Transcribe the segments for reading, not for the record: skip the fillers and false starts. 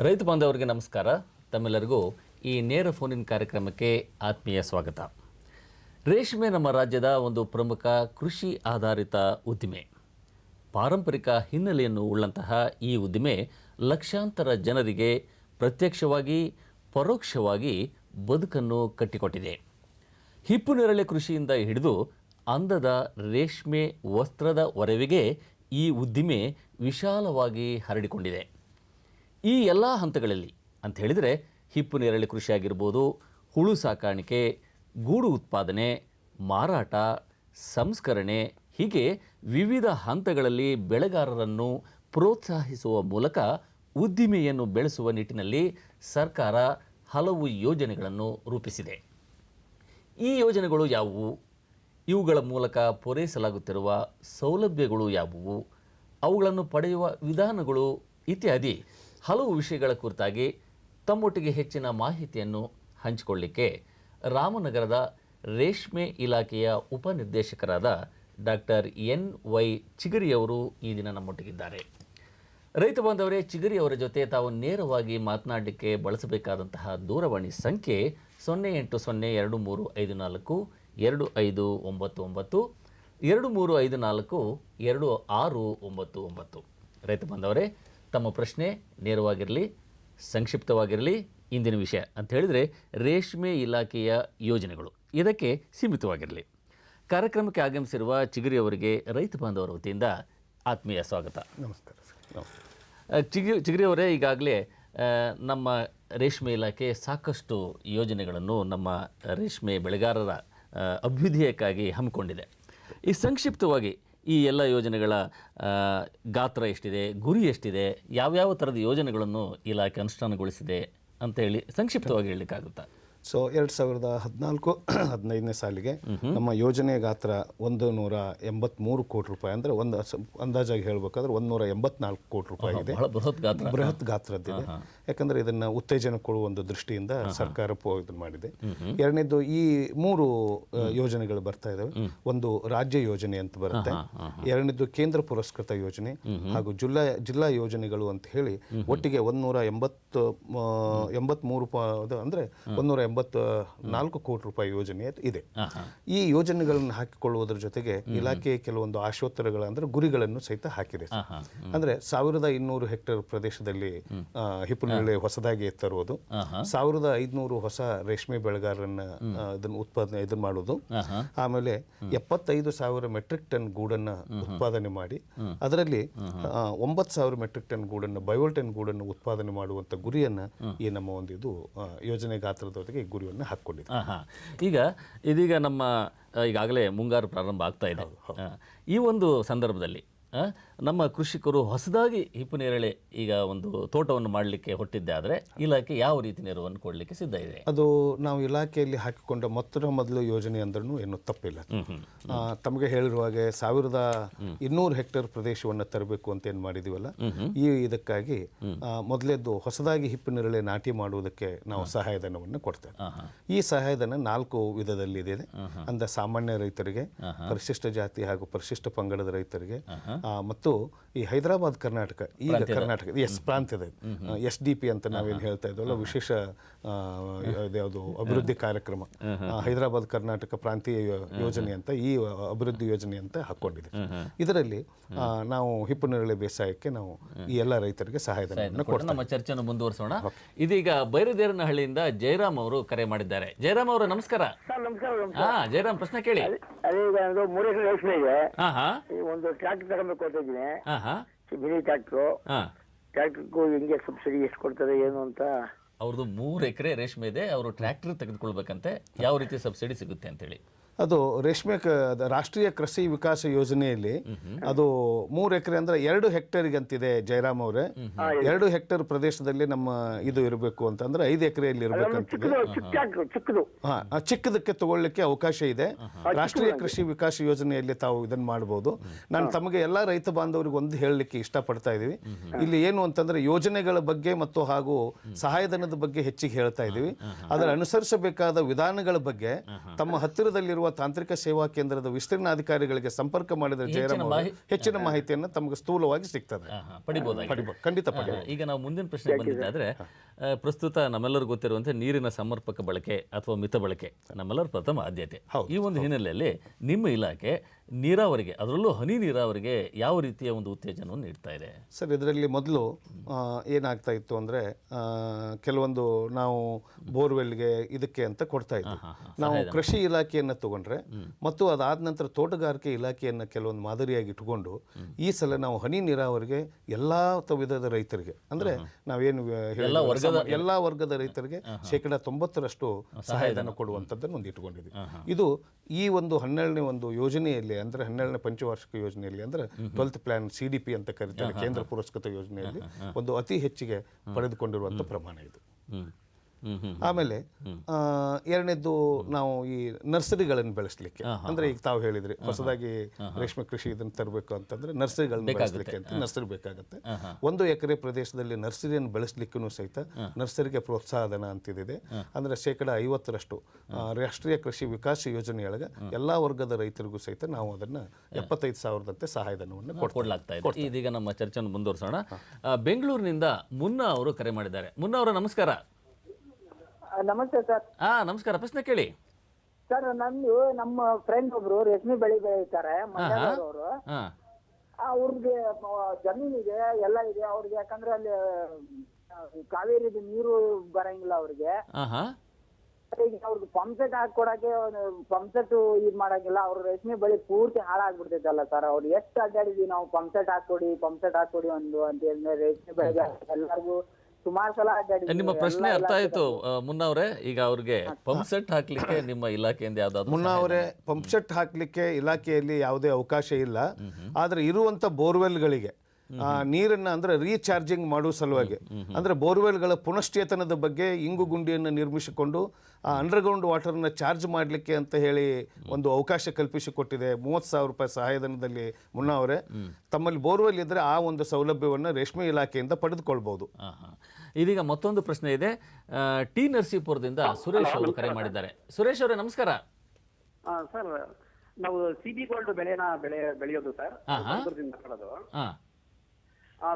ರೈತ ಬಾಂಧವರಿಗೆ ನಮಸ್ಕಾರ. ತಮ್ಮೆಲ್ಲರಿಗೂ ಈ ನೇರ ಫೋನಿನ್ ಕಾರ್ಯಕ್ರಮಕ್ಕೆ ಆತ್ಮೀಯ ಸ್ವಾಗತ. ರೇಷ್ಮೆ ನಮ್ಮ ರಾಜ್ಯದ ಒಂದು ಪ್ರಮುಖ ಕೃಷಿ ಆಧಾರಿತ ಉದ್ದಿಮೆ. ಪಾರಂಪರಿಕ ಹಿನ್ನೆಲೆಯನ್ನು ಉಳ್ಳಂತಹ ಈ ಉದ್ದಿಮೆ ಲಕ್ಷಾಂತರ ಜನರಿಗೆ ಪ್ರತ್ಯಕ್ಷವಾಗಿ ಪರೋಕ್ಷವಾಗಿ ಬದುಕನ್ನು ಕಟ್ಟಿಕೊಟ್ಟಿದೆ. ಹಿಪ್ಪುನೇರಳೆ ಕೃಷಿಯಿಂದ ಹಿಡಿದು ಅಂದದ ರೇಷ್ಮೆ ವಸ್ತ್ರದ ವರೆವಿಗೆ ಈ ಉದ್ದಿಮೆ ವಿಶಾಲವಾಗಿ ಹರಡಿಕೊಂಡಿದೆ. ಈ ಎಲ್ಲ ಹಂತಗಳಲ್ಲಿ ಅಂತ ಹೇಳಿದರೆ ಹಿಪ್ಪುನೇರಳೆ ಕೃಷಿ ಆಗಿರ್ಬೋದು, ಹುಳು ಸಾಕಾಣಿಕೆ, ಗೂಡು ಉತ್ಪಾದನೆ, ಮಾರಾಟ, ಸಂಸ್ಕರಣೆ, ಹೀಗೆ ವಿವಿಧ ಹಂತಗಳಲ್ಲಿ ಬೆಳೆಗಾರರನ್ನು ಪ್ರೋತ್ಸಾಹಿಸುವ ಮೂಲಕ ಉದ್ದಿಮೆಯನ್ನು ಬೆಳೆಸುವ ನಿಟ್ಟಿನಲ್ಲಿ ಸರ್ಕಾರ ಹಲವು ಯೋಜನೆಗಳನ್ನು ರೂಪಿಸಿದೆ. ಈ ಯೋಜನೆಗಳು ಯಾವುವು? ಇವುಗಳ ಮೂಲಕ ಪೂರೈಸಲಾಗುತ್ತಿರುವ ಸೌಲಭ್ಯಗಳು ಯಾವುವು? ಅವುಗಳನ್ನು ಪಡೆಯುವ ವಿಧಾನಗಳು ಇತ್ಯಾದಿ ಹಲವು ವಿಷಯಗಳ ಕುರಿತಾಗಿ ತಮ್ಮೊಟ್ಟಿಗೆ ಹೆಚ್ಚಿನ ಮಾಹಿತಿಯನ್ನು ಹಂಚಿಕೊಳ್ಳಿಕ್ಕೆ ರಾಮನಗರದ ರೇಷ್ಮೆ ಇಲಾಖೆಯ ಉಪನಿರ್ದೇಶಕರಾದ ಡಾಕ್ಟರ್ NY ಚಿಗರಿಯವರು ಈ ದಿನ ನಮ್ಮೊಟ್ಟಿಗಿದ್ದಾರೆ. ರೈತ ಬಾಂಧವರೇ, ಚಿಗರಿಯವರ ಜೊತೆ ತಾವು ನೇರವಾಗಿ ಮಾತನಾಡಲಿಕ್ಕೆ ಬಳಸಬೇಕಾದಂತಹ ದೂರವಾಣಿ ಸಂಖ್ಯೆ 0802535259 23542699. ರೈತ ಬಾಂಧವರೇ, ತಮ್ಮ ಪ್ರಶ್ನೆ ನೇರವಾಗಿರಲಿ, ಸಂಕ್ಷಿಪ್ತವಾಗಿರಲಿ. ಇಂದಿನ ವಿಷಯ ಅಂತ ಹೇಳಿದರೆ ರೇಷ್ಮೆ ಇಲಾಖೆಯ ಯೋಜನೆಗಳು, ಇದಕ್ಕೆ ಸೀಮಿತವಾಗಿರಲಿ. ಕಾರ್ಯಕ್ರಮಕ್ಕೆ ಆಗಮಿಸಿರುವ ಚಿಗರಿಯವರಿಗೆ ರೈತ ಬಾಂಧವರ ವತಿಯಿಂದ ಆತ್ಮೀಯ ಸ್ವಾಗತ. ನಮಸ್ಕಾರ. ಚಿಗರಿಯವರೇ, ಈಗಾಗಲೇ ನಮ್ಮ ರೇಷ್ಮೆ ಇಲಾಖೆ ಸಾಕಷ್ಟು ಯೋಜನೆಗಳನ್ನು ನಮ್ಮ ರೇಷ್ಮೆ ಬೆಳೆಗಾರರ ಅಭ್ಯುದಯಕ್ಕಾಗಿ ಹಮ್ಮಿಕೊಂಡಿದೆ. ಈ ಸಂಕ್ಷಿಪ್ತವಾಗಿ ಈ ಎಲ್ಲ ಯೋಜನೆಗಳ ಗಾತ್ರ ಎಷ್ಟಿದೆ, ಗುರಿ ಎಷ್ಟಿದೆ, ಯಾವ್ಯಾವ ಥರದ ಯೋಜನೆಗಳನ್ನು ಇಲಾಖೆ ಅನುಷ್ಠಾನಗೊಳಿಸಿದೆ ಅಂತ ಹೇಳಿ ಸಂಕ್ಷಿಪ್ತವಾಗಿ ಹೇಳಲಿಕ್ಕಾಗುತ್ತಾ? ಸೊ 2014-15ನೇ ಸಾಲಿಗೆ ನಮ್ಮ ಯೋಜನೆ ಗಾತ್ರ 183 ಕೋಟಿ ರೂಪಾಯಿ, ಅಂದರೆ ಒಂದು ಅಂದಾಜಾಗಿ ಹೇಳಬೇಕಾದ್ರೆ 184 ಕೋಟಿ ರೂಪಾಯಿ ಇದೆ. ಬೃಹತ್ ಗಾತ್ರದ್ದಿದೆ. ಯಾಕಂದರೆ ಇದನ್ನು ಉತ್ತೇಜನ ಕೊಡುವ ಒಂದು ದೃಷ್ಟಿಯಿಂದ ಸರ್ಕಾರ ಇದನ್ನು ಮಾಡಿದೆ. ಎರಡನೇದು, ಈ 3 ಯೋಜನೆಗಳು ಬರ್ತಾ ಇದ್ದಾವೆ. ಒಂದು ರಾಜ್ಯ ಯೋಜನೆ ಅಂತ ಬರುತ್ತೆ, ಎರಡನೇದು ಕೇಂದ್ರ ಪುರಸ್ಕೃತ ಯೋಜನೆ, ಹಾಗೂ ಜಿಲ್ಲಾ ಯೋಜನೆಗಳು ಅಂತ ಹೇಳಿ ಒಟ್ಟಿಗೆ 183 ಅಂದರೆ 184 ಕೋಟಿ ರೂಪಾಯಿ ಯೋಜನೆ ಇದೆ. ಈ ಯೋಜನೆಗಳನ್ನು ಹಾಕಿಕೊಳ್ಳುವುದರ ಜೊತೆಗೆ ಇಲಾಖೆ ಕೆಲವೊಂದು ಆಶೋತ್ತರಗಳ ಅಂದರೆ ಗುರಿಗಳನ್ನು ಸಹಿತ ಹಾಕಿದೆ. ಅಂದ್ರೆ 1200 ಹೆಕ್ಟೇರ್ ಪ್ರದೇಶದಲ್ಲಿ ಹಿಪ್ಪುನೇರಳೆ ಹೊಸದಾಗಿ ತರುವುದು, 1500 ಹೊಸ ರೇಷ್ಮೆ ಬೆಳೆಗಾರರನ್ನ ಇದನ್ನು ಮಾಡೋದು, ಆಮೇಲೆ 75,000 ಮೆಟ್ರಿಕ್ ಟನ್ ಗೂಡನ್ನು ಉತ್ಪಾದನೆ ಮಾಡಿ ಅದರಲ್ಲಿ 9,000 ಮೆಟ್ರಿಕ್ ಟನ್ ಗೂಡನ್ನು ಬಯೋಲ್ಟೆನ್ ಗೂಡನ್ನು ಉತ್ಪಾದನೆ ಮಾಡುವಂತ ಗುರಿಯನ್ನ ಈ ನಮ್ಮ ಒಂದು ಇದು ಯೋಜನೆ ಗಾತ್ರದೊಂದಿಗೆ ಈ ಗುರಿಯನ್ನು ಹಾಕ್ಕೊಂಡಿದೆ. ಇದೀಗ ನಮ್ಮ ಈಗಾಗಲೇ ಮುಂಗಾರು ಪ್ರಾರಂಭ ಆಗ್ತಾ ಇದೆ. ಈ ಒಂದು ಸಂದರ್ಭದಲ್ಲಿ ನಮ್ಮ ಕೃಷಿಕರು ಹೊಸದಾಗಿ ಹಿಪ್ಪುನೇರಳೆ ಈಗ ಒಂದು ತೋಟವನ್ನು ಮಾಡಲಿಕ್ಕೆ ಹೊಟ್ಟಿದ್ದೆ ಆದರೆ ಇಲಾಖೆ ಯಾವ ರೀತಿ ನೆರವನ್ನು ಕೊಡಲಿಕ್ಕೆ ಸಿದ್ಧ ಇದೆ? ಅದು ನಾವು ಇಲಾಖೆಯಲ್ಲಿ ಹಾಕಿಕೊಂಡ ಮೊದಲು ಯೋಜನೆ ಅಂದ್ರೂ ಏನು ತಪ್ಪಿಲ್ಲ. ತಮಗೆ ಹೇಳಿರುವ ಹಾಗೆ 1200 ಹೆಕ್ಟೇರ್ ಪ್ರದೇಶವನ್ನು ತರಬೇಕು ಅಂತ ಏನು ಮಾಡಿದೀವಲ್ಲ, ಇದಕ್ಕಾಗಿ ಮೊದಲೇದ್ದು ಹೊಸದಾಗಿ ಹಿಪ್ಪುನೇರಳೆ ನಾಟಿ ಮಾಡುವುದಕ್ಕೆ ನಾವು ಸಹಾಯಧನವನ್ನು ಕೊಡ್ತೇವೆ. ಈ ಸಹಾಯಧನ 4 ವಿಧದಲ್ಲಿದೆ. ಅಂದ್ರೆ ಸಾಮಾನ್ಯ ರೈತರಿಗೆ, ಪರಿಶಿಷ್ಟ ಜಾತಿ ಹಾಗೂ ಪರಿಶಿಷ್ಟ ಪಂಗಡದ ರೈತರಿಗೆ, ಮತ್ತು ಈ ಹೈದರಾಬಾದ್ ಕರ್ನಾಟಕ, ಈಗ ಕರ್ನಾಟಕ ಪ್ರಾಂತ್ಯದ SDP ಅಂತ ನಾವೇನು ಹೇಳ್ತಾ ಇದ್ವಲ್ಲ, ವಿಶೇಷ ಯಾವುದು ಅಭಿವೃದ್ಧಿ ಕಾರ್ಯಕ್ರಮ, ಹೈದರಾಬಾದ್ ಕರ್ನಾಟಕ ಪ್ರಾಂತೀಯ ಯೋಜನೆ ಅಂತ ಈ ಅಭಿವೃದ್ಧಿ ಯೋಜನೆ ಅಂತ ಹಾಕೊಂಡಿದೆ. ಇದರಲ್ಲಿ ನಾವು ಹಿಪ್ಪುನೇರಳೆ ಬೇಸಾಯಕ್ಕೆ ನಾವು ಈ ಎಲ್ಲ ರೈತರಿಗೆ ಸಹಾಯಧನವನ್ನು ಕೊಡ್ತೀವಿ. ನಮ್ಮ ಚರ್ಚೆಯನ್ನು ಮುಂದುವರಿಸೋಣ. ಇದೀಗ ಬೈರದೇರನಹಳ್ಳಿಯಿಂದ ಜಯರಾಮ್ ಅವರು ಕರೆ ಮಾಡಿದ್ದಾರೆ. ಜಯರಾಮ್ ಅವರು ನಮಸ್ಕಾರ. ಜಯರಾಮ್, ಪ್ರಶ್ನೆ ಕೇಳಿ. ಒಂದು ಟ್ರ್ಯಾಕ್ಟರ್ ತಗೊಬೇಕು ಅಂತ ಇದ್ದೀನಿ, ಮಿನಿ ಟ್ರ್ಯಾಕ್ಟರ್. ಟ್ರ್ಯಾಕ್ಟರ್ಗೂ ಹೆಂಗೆ ಸಬ್ಸಿಡಿ ಎಷ್ಟು ಕೊಡ್ತಾರೆ ಏನು ಅಂತ? ಅವ್ರದ್ದು 3 ಎಕರೆ ರೇಷ್ಮೆ ಇದೆ, ಅವರು ಟ್ರ್ಯಾಕ್ಟರ್ ತೆಗೆದುಕೊಳ್ಬೇಕಂತೆ. ಯಾವ ರೀತಿ ಸಬ್ಸಿಡಿ ಸಿಗುತ್ತೆ ಅಂತೇಳಿ? ಅದು ರೇಷ್ಮೆ ರಾಷ್ಟ್ರೀಯ ಕೃಷಿ ವಿಕಾಸ ಯೋಜನೆಯಲ್ಲಿ ಅದು 3 ಎಕರೆ ಅಂದ್ರೆ 2 ಹೆಕ್ಟೇರ್ಗೆ ಅಂತಿದೆ ಜಯರಾಮ್ ಅವರೇ. 2 ಹೆಕ್ಟೇರ್ ಪ್ರದೇಶದಲ್ಲಿ ನಮ್ಮ ಇದು ಇರಬೇಕು ಅಂತಂದ್ರೆ 5 ಎಕರೆಯಲ್ಲಿ ಇರಬೇಕಂತಿದೆ. ಚಿಕ್ಕದಕ್ಕೆ ತಗೊಳ್ಳಿಕ್ಕೆ ಅವಕಾಶ ಇದೆ. ರಾಷ್ಟ್ರೀಯ ಕೃಷಿ ವಿಕಾಸ ಯೋಜನೆಯಲ್ಲಿ ತಾವು ಇದನ್ನ ಮಾಡಬಹುದು. ನಾನು ತಮಗೆ ಎಲ್ಲಾ ರೈತ ಬಾಂಧವರಿಗೆ ಒಂದು ಹೇಳಲಿಕ್ಕೆ ಇಷ್ಟಪಡ್ತಾ ಇದೀವಿ. ಇಲ್ಲಿ ಏನು ಅಂತಂದ್ರೆ ಯೋಜನೆಗಳ ಬಗ್ಗೆ ಮತ್ತು ಹಾಗೂ ಸಹಾಯಧನದ ಬಗ್ಗೆ ಹೆಚ್ಚಿಗೆ ಹೇಳ್ತಾ ಇದೀವಿ. ಅದರ ಅನುಸರಿಸಬೇಕಾದ ವಿಧಾನಗಳ ಬಗ್ಗೆ ತಮ್ಮ ಹತ್ತಿರದಲ್ಲಿರುವ ಅಥವಾ ತಾಂತ್ರಿಕ ಸೇವಾ ಕೇಂದ್ರದ ವಿಸ್ತೀರ್ಣಾಧಿಕಾರಿಗಳಿಗೆ ಸಂಪರ್ಕ ಮಾಡಿದರೆ ಜಯರಾಮ್ ಅವರು ಹೆಚ್ಚಿನ ಮಾಹಿತಿಯನ್ನು ತಮಗೆ ಸ್ಥೂಲವಾಗಿ ಸಿಗ್ತದೆ. ಖಂಡಿತ ಪಡೆಯಬಹುದು. ಈಗ ನಾವು ಮುಂದಿನ ಪ್ರಶ್ನೆ ಬಂದಿದ್ದಾದ್ರೆ, ಪ್ರಸ್ತುತ ನಮ್ಮೆಲ್ಲರಿಗೂ ಗೊತ್ತಿರುವಂತೆ ನೀರಿನ ಸಮರ್ಪಕ ಬಳಕೆ ಅಥವಾ ಮಿತ ಬಳಕೆ ನಮ್ಮೆಲ್ಲರ ಪ್ರಥಮ ಆದ್ಯತೆ. ಈ ಒಂದು ಹಿನ್ನೆಲೆಯಲ್ಲಿ ನಿಮ್ಮ ಇಲಾಖೆ ನೀರಾವರಿಗೆ, ಅದರಲ್ಲೂ ಹನಿ ನೀರಾವರಿಗೆ ಯಾವ ರೀತಿಯ ಒಂದು ಉತ್ತೇಜನವನ್ನು ನೀಡ್ತಾ ಇದೆ? ಸರ್, ಇದರಲ್ಲಿ ಮೊದಲು ಏನಾಗ್ತಾ ಇತ್ತು ಅಂದರೆ, ಕೆಲವೊಂದು ನಾವು ಬೋರ್ವೆಲ್ಗೆ ಇದಕ್ಕೆ ಅಂತ ಕೊಡ್ತಾ ಇದ್ವಿ. ನಾವು ಕೃಷಿ ಇಲಾಖೆಯನ್ನು ತಗೊಂಡ್ರೆ ಮತ್ತು ಅದಾದ ನಂತರ ತೋಟಗಾರಿಕೆ ಇಲಾಖೆಯನ್ನು ಕೆಲವೊಂದು ಮಾದರಿಯಾಗಿ ಇಟ್ಕೊಂಡು ಈ ಸಲ ನಾವು ಹನಿ ನೀರಾವರಿಗೆ ಎಲ್ಲ ವಿಧದ ರೈತರಿಗೆ, ಅಂದರೆ ನಾವೇನು ಎಲ್ಲ ವರ್ಗದ ರೈತರಿಗೆ 90% ಸಹಾಯಧನ ಕೊಡುವಂಥದ್ದನ್ನು ಒಂದು ಇಟ್ಕೊಂಡಿದ್ವಿ. ಇದು ಈ ಒಂದು 12ನೇ ಒಂದು ಯೋಜನೆಯಲ್ಲಿ, ಅಂದರೆ 12ನೇ ಪಂಚವಾರ್ಷಿಕ ಯೋಜನೆಯಲ್ಲಿ, ಅಂದರೆ 12th ಪ್ಲಾನ್ CDP ಅಂತ ಕರೀತಾರೆ, ಕೇಂದ್ರ ಪುರಸ್ಕೃತ ಯೋಜನೆಯಲ್ಲಿ ಒಂದು ಅತಿ ಹೆಚ್ಚಿಗೆ ಪಡೆದುಕೊಂಡಿರುವಂಥ ಪ್ರಮಾಣ ಇದು. ಆಮೇಲೆ ಎರಡನೇದ್ದು, ನಾವು ಈ ನರ್ಸರಿಗಳನ್ನು ಬೆಳೆಸಲಿಕ್ಕೆ, ಅಂದರೆ ಈಗ ತಾವು ಹೇಳಿದ್ರಿ ಹೊಸದಾಗಿ ರೇಷ್ಮೆ ಕೃಷಿ ಇದನ್ನು ತರಬೇಕು ಅಂತಂದ್ರೆ ನರ್ಸರಿಗಳನ್ನ ಬೆಳೆಸಲಿಕ್ಕೆ ಅಂತ ನರ್ಸರಿ ಬೇಕಾಗುತ್ತೆ. 1 ಎಕರೆ ಪ್ರದೇಶದಲ್ಲಿ ನರ್ಸರಿಯನ್ನು ಬೆಳೆಸಲಿಕ್ಕೂ ಸಹಿತ ನರ್ಸರಿಗೆ ಪ್ರೋತ್ಸಾಹಧನ ಅಂತಿದೆ. ಅಂದರೆ 50% ರಾಷ್ಟ್ರೀಯ ಕೃಷಿ ವಿಕಾಸ ಯೋಜನೆಯೊಳಗೆ ಎಲ್ಲಾ ವರ್ಗದ ರೈತರಿಗೂ ಸಹಿತ ನಾವು ಅದನ್ನ 75,000ದಂತೆ ಸಹಾಯಧನವನ್ನು ಕೊಡಲಾಗ್ತಾ ಇದೆ. ಇದೀಗ ನಮ್ಮ ಚರ್ಚೆಯನ್ನು ಮುಂದುವರಿಸೋಣ. ಬೆಂಗಳೂರಿನಿಂದ ಮುನ್ನಾ ಅವರು ಕರೆ ಮಾಡಿದ್ದಾರೆ. ಮುನ್ನಾ ಅವರ ನಮಸ್ಕಾರ. ನಮಸ್ತೆ ಸರ್. ನಮಸ್ಕಾರ, ಪ್ರಶ್ನೆ ಕೇಳಿ ಸರ್. ನಂದು ನಮ್ಮ ಫ್ರೆಂಡ್ ಒಬ್ರು ರೇಷ್ಮೆ ಬೆಳೆ ಬೆಳೀತಾರೆ, ಮಂಡ್ಯದವರು. ಅವ್ರಿಗೆ ಜಮೀನಿಗೆ ಎಲ್ಲ ಇದೆ ಅವ್ರಿಗೆ, ಯಾಕಂದ್ರೆ ಅಲ್ಲಿ ಕಾವೇರಿದು ನೀರು ಬರಂಗಿಲ್ಲ ಅವ್ರಿಗೆ. ಈಗ ಅವ್ರಿಗೆ ಪಂಪ್ ಸೆಟ್ ಹಾಕೊಡಕ್ಕೆ ಪಂಪ್ ಸೆಟ್ ಇದ್ ಮಾಡಂಗಿಲ್ಲ. ಅವ್ರ ರೇಷ್ಮೆ ಬೆಳೆ ಪೂರ್ತಿ ಹಾಳಾಗ್ಬಿಡ್ತೈತಲ್ಲ ಸರ್. ಅವ್ರು ಎಷ್ಟು ಅಡ್ಡಾಡಿದ್ವಿ ನಾವು, ಪಂಪ್ ಸೆಟ್ ಹಾಕೊಡಿ ಒಂದು ಅಂತ ಹೇಳಿದ್ರೆ ರೇಷ್ಮೆ ಬೆಳೆಗೆ ಎಲ್ಲರಿಗೂ ಸುಮಾರು ಸಲ ಅಡ್ಡಾಡಿದ್ವಿ. ನಿಮ್ಮ ಪ್ರಶ್ನೆ ಅರ್ಥ ಆಯ್ತು ಮುನ್ನಾ ಅವರೇ. ಈಗ ಅವ್ರಿಗೆ ಪಂಪ್ ಸೆಟ್ ಹಾಕ್ಲಿಕ್ಕೆ ನಿಮ್ಮ ಇಲಾಖೆಯಿಂದ ಯಾವ್ದಾದ್ರು? ಮುನ್ನಾ ಅವರೇ, ಪಂಪ್ ಸೆಟ್ ಹಾಕ್ಲಿಕ್ಕೆ ಇಲಾಖೆಯಲ್ಲಿ ಯಾವುದೇ ಅವಕಾಶ ಇಲ್ಲ. ಆದ್ರೆ ಇರುವಂತ ಬೋರ್ವೆಲ್ಗಳಿಗೆ ನೀರನ್ನ ಅಂದ್ರೆ ರೀಚಾರ್ಜಿಂಗ್ ಮಾಡುವ ಸಲುವಾಗಿ, ಅಂದ್ರೆ ಬೋರ್ವೆಲ್ಗಳ ಪುನಶ್ಚೇತನದ ಬಗ್ಗೆ ಇಂಗು ಗುಂಡಿಯನ್ನು ನಿರ್ಮಿಸಿಕೊಂಡು ಅಂಡರ್ಗ್ರೌಂಡ್ ವಾಟರ್ನ ಚಾರ್ಜ್ ಮಾಡಲಿಕ್ಕೆ ಅಂತ ಹೇಳಿ ಒಂದು ಅವಕಾಶ ಕಲ್ಪಿಸಿಕೊಟ್ಟಿದೆ. 30,000 ರೂಪಾಯಿ ಸಹಾಯಧನದಲ್ಲಿ. ಮುನ್ನಾ ಅವರೇ, ತಮ್ಮಲ್ಲಿ ಬೋರ್ವೆಲ್ ಇದ್ರೆ ಆ ಒಂದು ಸೌಲಭ್ಯವನ್ನು ರೇಷ್ಮೆ ಇಲಾಖೆಯಿಂದ ಪಡೆದುಕೊಳ್ಬಹುದು. ಇದೀಗ ಮತ್ತೊಂದು ಪ್ರಶ್ನೆ ಇದೆ. ಟಿ ನರಸೀಪುರದಿಂದ ಸುರೇಶ್ ಅವರು ಕರೆ ಮಾಡಿದ್ದಾರೆ. ಸುರೇಶ್ ಅವರೇ ನಮಸ್ಕಾರ. ಸರ್, ನಾವು CB ಗೋಲ್ಡ್ ಬೆಳೆಯೋದು ಸರ್, ಮಾತಾಡೋದು.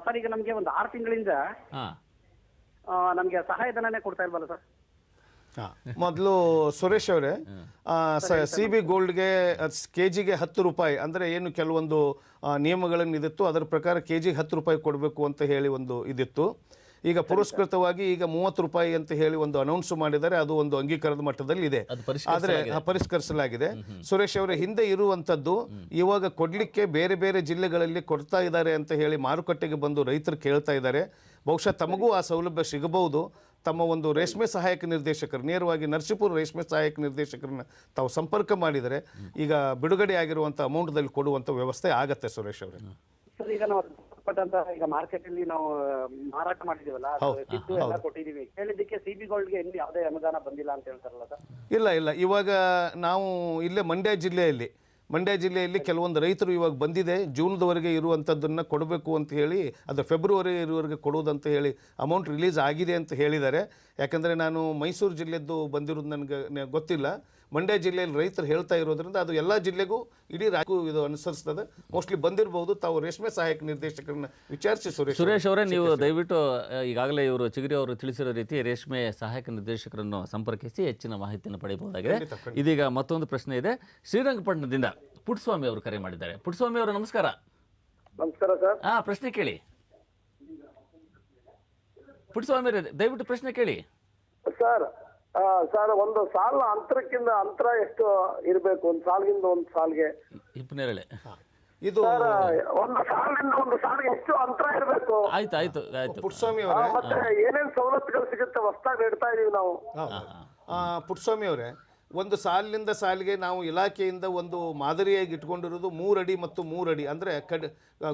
ಸರ್, ಈಗ ನಮ್ಗೆ ಒಂದು 6 ತಿಂಗಳಿಂದ ನಮ್ಗೆ ಸಹಾಯಧನನೇ ಕೊಡ್ತಾ ಇಲ್ವಲ್ಲ ಸರ್? ಮೊದಲು ಸುರೇಶ್ ಅವರೇ, CB ಗೋಲ್ಡ್ಗೆ ಕೆಜಿಗೆ 10 ರೂಪಾಯಿ, ಅಂದರೆ ಏನು ಕೆಲವೊಂದು ನಿಯಮಗಳನ್ನು ಇದಿತ್ತು, ಅದರ ಪ್ರಕಾರ ಕೆಜಿಗೆ 10 ರೂಪಾಯಿ ಕೊಡಬೇಕು ಅಂತ ಹೇಳಿ ಒಂದು ಇದಿತ್ತು. ಈಗ ಪುರಸ್ಕೃತವಾಗಿ ಈಗ 30 ರೂಪಾಯಿ ಅಂತ ಹೇಳಿ ಒಂದು ಅನೌನ್ಸ್ ಮಾಡಿದರೆ, ಅದು ಒಂದು ಅಂಗೀಕಾರದ ಮಟ್ಟದಲ್ಲಿ ಇದೆ, ಆದರೆ ಪರಿಷ್ಕರಿಸಲಾಗಿದೆ. ಸುರೇಶ್ ಅವರ ಹಿಂದೆ ಇರುವಂತದ್ದು ಇವಾಗ ಕೊಡ್ಲಿಕ್ಕೆ ಬೇರೆ ಬೇರೆ ಜಿಲ್ಲೆಗಳಲ್ಲಿ ಕೊಡ್ತಾ ಇದ್ದಾರೆ ಅಂತ ಹೇಳಿ ಮಾರುಕಟ್ಟೆಗೆ ಬಂದು ರೈತರು ಕೇಳ್ತಾ ಇದ್ದಾರೆ. ಬಹುಶಃ ತಮಗೂ ಆ ಸೌಲಭ್ಯ ಸಿಗಬಹುದು. ತಮ್ಮ ಒಂದು ರೇಷ್ಮೆ ಸಹಾಯಕ ನಿರ್ದೇಶಕರು, ನೇರವಾಗಿ ನರಸೀಪುರ ರೇಷ್ಮೆ ಸಹಾಯಕ ನಿರ್ದೇಶಕರನ್ನ ತಾವು ಸಂಪರ್ಕ ಮಾಡಿದರೆ ಈಗ ಬಿಡುಗಡೆ ಆಗಿರುವಂಥ ಅಮೌಂಟ್ದಲ್ಲಿ ಕೊಡುವಂಥ ವ್ಯವಸ್ಥೆ ಆಗತ್ತೆ. ಸುರೇಶ್ ಅವರೇ, ಸರ್, ಈಗ ನಾವು ಈಗ ಮಾರ್ಕೆಟ್ ಅಲ್ಲಿ ನಾವು ಮಾರಾಟ ಮಾಡಿದೀವಲ್ಲ, ಎಲ್ಲ ಕೊಟ್ಟಿದೀವಿ. ಹೇಳಿದ್ದಕ್ಕೆ CB ಗೋಲ್ಡ್ಗೆ ಇನ್ನೂ ಯಾವುದೇ ಅನುದಾನ ಬಂದಿಲ್ಲ ಅಂತ ಹೇಳ್ತಾರಲ್ಲ ಸರ್? ಇಲ್ಲ, ಇವಾಗ ನಾವು ಇಲ್ಲೇ ಮಂಡ್ಯ ಜಿಲ್ಲೆಯಲ್ಲಿ ಕೆಲವೊಂದು ರೈತರು ಇವಾಗ ಬಂದಿದೆ, ಜೂನ್ದವರೆಗೆ ಇರುವಂಥದ್ದನ್ನು ಕೊಡಬೇಕು ಅಂತ ಹೇಳಿ, ಅದು ಫೆಬ್ರವರಿ ಇರುವವರೆಗೆ ಕೊಡೋದಂತ ಹೇಳಿ ಅಮೌಂಟ್ ರಿಲೀಸ್ ಆಗಿದೆ ಅಂತ ಹೇಳಿದ್ದಾರೆ. ಯಾಕಂದರೆ ನಾನು ಮೈಸೂರು ಜಿಲ್ಲೆದ್ದು ಬಂದಿರೋದು ನನಗೆ ಗೊತ್ತಿಲ್ಲ. ಮಂಡ್ಯ ಜಿಲ್ಲೆಯಲ್ಲಿ ರೈತರು ಹೇಳ್ತಾ ಇರೋದ್ರಿಂದ ಅದು ಎಲ್ಲ ಜಿಲ್ಲೆಗೂ ಇಡೀ ರಾಜ್ಯಕ್ಕೂ ಇದು ಅನುಸರಿಸ್ತದೆ. ಮೋಸ್ಟ್ಲಿ ಬಂದಿರಬಹುದು. ತಾವು ರೇಷ್ಮೆ ಸಹಾಯಕ ನಿರ್ದೇಶಕರನ್ನ ವಿಚಾರಿಸಿ. ಸುರೇಶ್ ಅವರೇ, ನೀವು ದಯವಿಟ್ಟು ಈಗಾಗಲೇ ಇವರು ಚಿಗರಿ ಅವರು ತಿಳಿಸಿರೋ ರೀತಿ ರೇಷ್ಮೆ ಸಹಾಯಕ ನಿರ್ದೇಶಕರನ್ನು ಸಂಪರ್ಕಿಸಿ ಹೆಚ್ಚಿನ ಮಾಹಿತಿಯನ್ನು ಪಡೆಯಬಹುದಾಗಿದೆ. ಇದೀಗ ಮತ್ತೊಂದು ಪ್ರಶ್ನೆ ಇದೆ. ಶ್ರೀರಂಗಪಟ್ಟಣದಿಂದ ಪುಟ್ಟಸ್ವಾಮಿ ಅವರು ಕರೆ ಮಾಡಿದ್ದಾರೆ. ಪುಟ್ಟಸ್ವಾಮಿ ಅವರು ನಮಸ್ಕಾರ. ನಮಸ್ಕಾರ ಸರ್. ಪ್ರಶ್ನೆ ಕೇಳಿ ಪುಟ್ಟಸ್ವಾಮಿ ಅವರೇ, ದಯವಿಟ್ಟು ಪ್ರಶ್ನೆ ಕೇಳಿ. ಸರ್, ಒಂದು ಸಾಲ ಅಂತರ ಎಷ್ಟು ಇರಬೇಕು? ಒಂದು ಸಾಲಿಗಿಂದ ಒಂದು ಸಾಲಿಗೆ ಹಿಪ್ಪನೇರಳೆ ಇದು ಒಂದು ಸಾಲಿನಿಂದ ಒಂದು ಸಾಲಿಗೆ ಎಷ್ಟು ಅಂತರ ಇರಬೇಕು? ಆಯ್ತು ಪುಟ್ಟಸ್ವಾಮಿ ಅವರೇ, ಮತ್ತೆ ಏನೇನು ಸವಲತ್ತುಗಳು ಸಿಗುತ್ತೆ ಹೊಸದಾಗಿ ಇಡ್ತಾ ಇದೀವಿ ನಾವು. ಪುಟ್ಟಸ್ವಾಮಿ ಅವರೇ, ಒಂದು ಸಾಲಿನಿಂದ ಸಾಲಿಗೆ ನಾವು ಇಲಾಖೆಯಿಂದ ಒಂದು ಮಾದರಿಯಾಗಿ ಇಟ್ಕೊಂಡಿರೋದು 3 ಅಡಿ ಮತ್ತು 3 ಅಡಿ, ಅಂದರೆ